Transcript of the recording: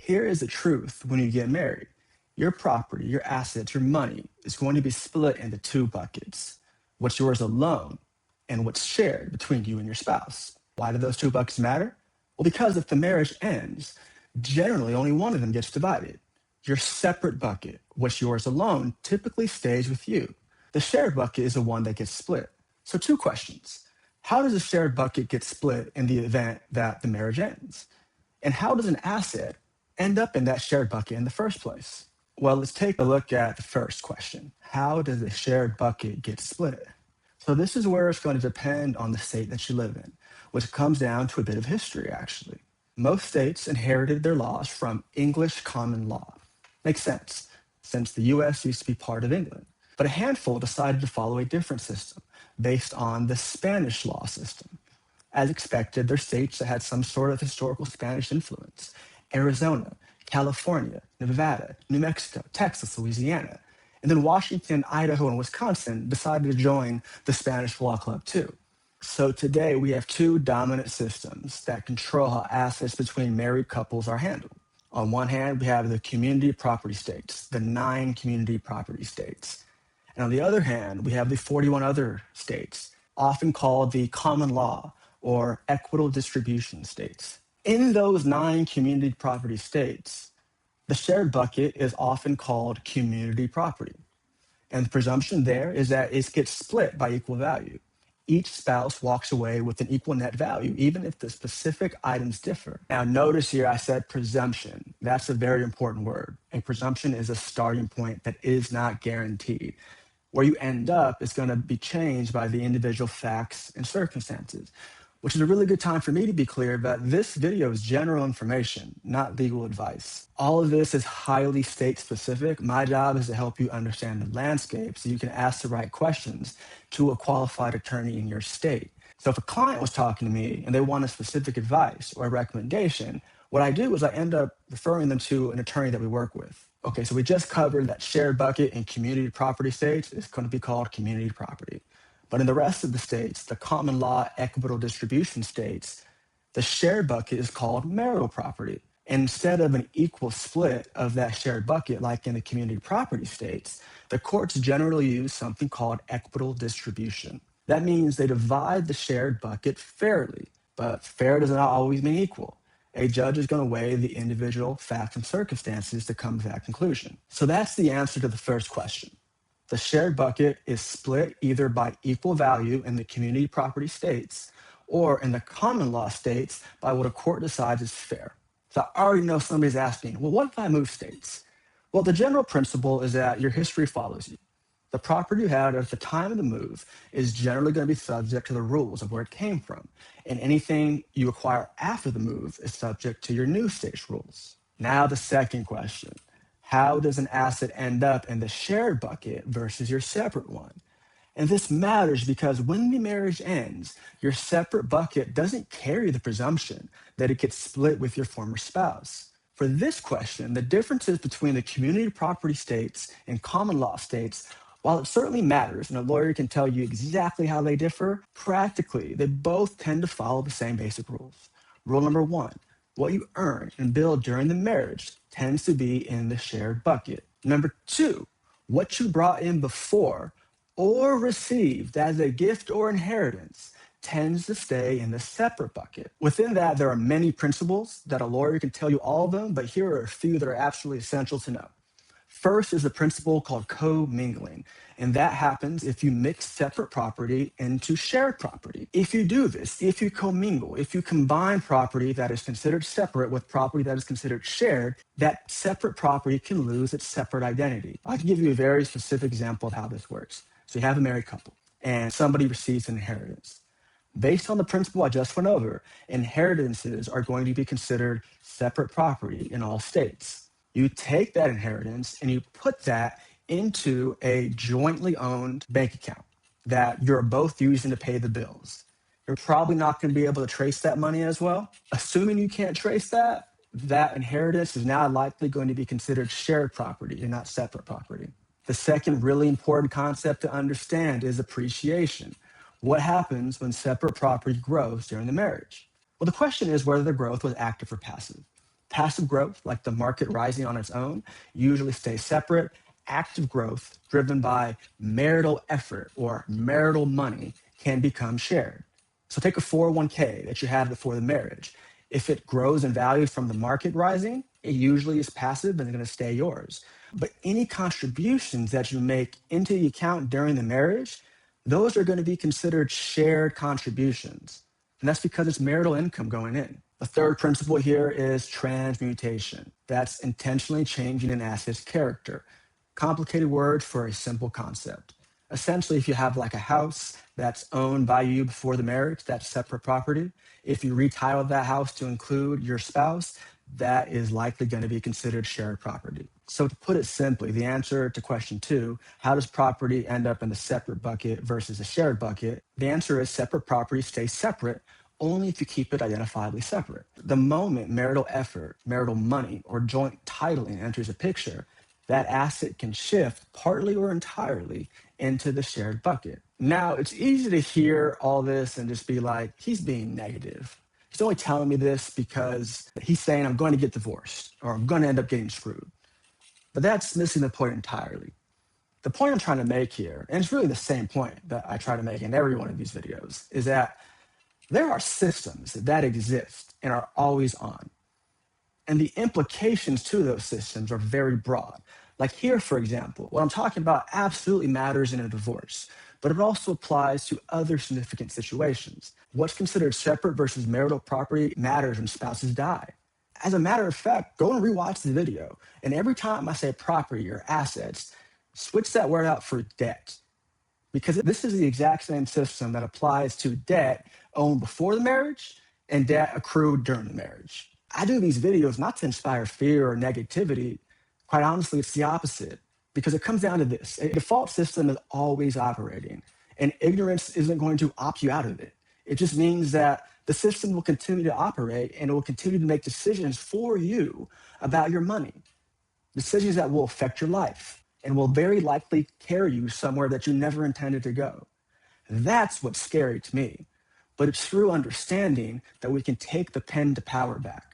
Here is the truth when you get married. Your property, your assets, your money is going to be split into two buckets. What's yours alone and what's shared between you and your spouse. Why do those two buckets matter? Well, because if the marriage ends, generally only one of them gets divided. Your separate bucket, what's yours alone, typically stays with you. The shared bucket is the one that gets split. So two questions. How does a shared bucket get split in the event that the marriage ends? And how does an asset end up in that shared bucket in the first place? Well, let's take a look at the first question. How does a shared bucket get split? So this is where it's going to depend on the state that you live in, which comes down to a bit of history, actually. Most states inherited their laws from English common law. Makes sense, since the US used to be part of England. But a handful decided to follow a different system based on the Spanish law system. As expected, there are states that had some sort of historical Spanish influence. Arizona, California, Nevada, New Mexico, Texas, Louisiana. And then Washington, Idaho, and Wisconsin decided to join the Spanish Law Club too. So today we have two dominant systems that control how assets between married couples are handled. On one hand, we have the community property states, the 9 community property states. And on the other hand, we have the 41 other states, often called the common law or equitable distribution states. In those 9 community property states, the shared bucket is often called community property. And the presumption there is that it gets split by equal value. Each spouse walks away with an equal net value, even if the specific items differ. Now, notice here I said presumption. That's a very important word. A presumption is a starting point that is not guaranteed. Where you end up is going to be changed by the individual facts and circumstances, which is a really good time for me to be clear that this video is general information, not legal advice. All of this is highly state specific. My job is to help you understand the landscape so you can ask the right questions to a qualified attorney in your state. So if a client was talking to me and they want a specific advice or a recommendation, what I do is I end up referring them to an attorney that we work with. Okay, so we just covered that shared bucket in community property states is going to be called community property. But in the rest of the states, the common law equitable distribution states, the shared bucket is called marital property. And instead of an equal split of that shared bucket, like in the community property states, the courts generally use something called equitable distribution. That means they divide the shared bucket fairly, but fair does not always mean equal. A judge is going to weigh the individual facts and circumstances to come to that conclusion. So that's the answer to the first question. The shared bucket is split either by equal value in the community property states or in the common law states by what a court decides is fair. So I already know somebody's asking, well, what if I move states? Well, the general principle is that your history follows you. The property you had at the time of the move is generally going to be subject to the rules of where it came from. And anything you acquire after the move is subject to your new state's rules. Now the second question. How does an asset end up in the shared bucket versus your separate one? And this matters because when the marriage ends, your separate bucket doesn't carry the presumption that it gets split with your former spouse. For this question, the differences between the community property states and common law states, while it certainly matters and a lawyer can tell you exactly how they differ, practically, they both tend to follow the same basic rules. Rule number 1, what you earn and build during the marriage tends to be in the shared bucket. Number 2, what you brought in before or received as a gift or inheritance tends to stay in the separate bucket. Within that, there are many principles that a lawyer can tell you all of them, but here are a few that are absolutely essential to know. First is a principle called commingling, and that happens if you mix separate property into shared property. If you do this, if you commingle, if you combine property that is considered separate with property that is considered shared, that separate property can lose its separate identity. I can give you a very specific example of how this works. So you have a married couple, and somebody receives an inheritance. Based on the principle I just went over, inheritances are going to be considered separate property in all states. You take that inheritance and you put that into a jointly owned bank account that you're both using to pay the bills. You're probably not going to be able to trace that money as well. Assuming you can't trace that, that inheritance is now likely going to be considered shared property and not separate property. The second really important concept to understand is appreciation. What happens when separate property grows during the marriage? Well, the question is whether the growth was active or passive. Passive growth, like the market rising on its own, usually stays separate. Active growth, driven by marital effort or marital money, can become shared. So take a 401k that you had before the marriage. If it grows in value from the market rising, it usually is passive and it's going to stay yours. But any contributions that you make into the account during the marriage, those are going to be considered shared contributions. And that's because it's marital income going in. The third principle here is transmutation. That's intentionally changing an asset's character. Complicated word for a simple concept. Essentially, if you have like a house that's owned by you before the marriage, that's separate property. If you retitle that house to include your spouse, that is likely going to be considered shared property. So to put it simply, the answer to question 2, how does property end up in the separate bucket versus a shared bucket? The answer is separate property stays separate only if you keep it identifiably separate. The moment marital effort, marital money, or joint titling enters the picture, that asset can shift partly or entirely into the shared bucket. Now, it's easy to hear all this and just be like, he's being negative. He's only telling me this because he's saying I'm going to get divorced or I'm going to end up getting screwed. But that's missing the point entirely. The point I'm trying to make here, and it's really the same point that I try to make in every one of these videos, is that there are systems that exist and are always on. And the implications to those systems are very broad. Like here, for example, what I'm talking about absolutely matters in a divorce, but it also applies to other significant situations. What's considered separate versus marital property matters when spouses die. As a matter of fact, go and rewatch the video. And every time I say property or assets, switch that word out for debt. Because this is the exact same system that applies to debt owned before the marriage and debt accrued during the marriage. I do these videos not to inspire fear or negativity. Quite honestly, it's the opposite, because it comes down to this. A default system is always operating, and ignorance isn't going to opt you out of it. It just means that the system will continue to operate and it will continue to make decisions for you about your money, decisions that will affect your life and will very likely carry you somewhere that you never intended to go. That's what's scary to me. But it's through understanding that we can take the pen to power back.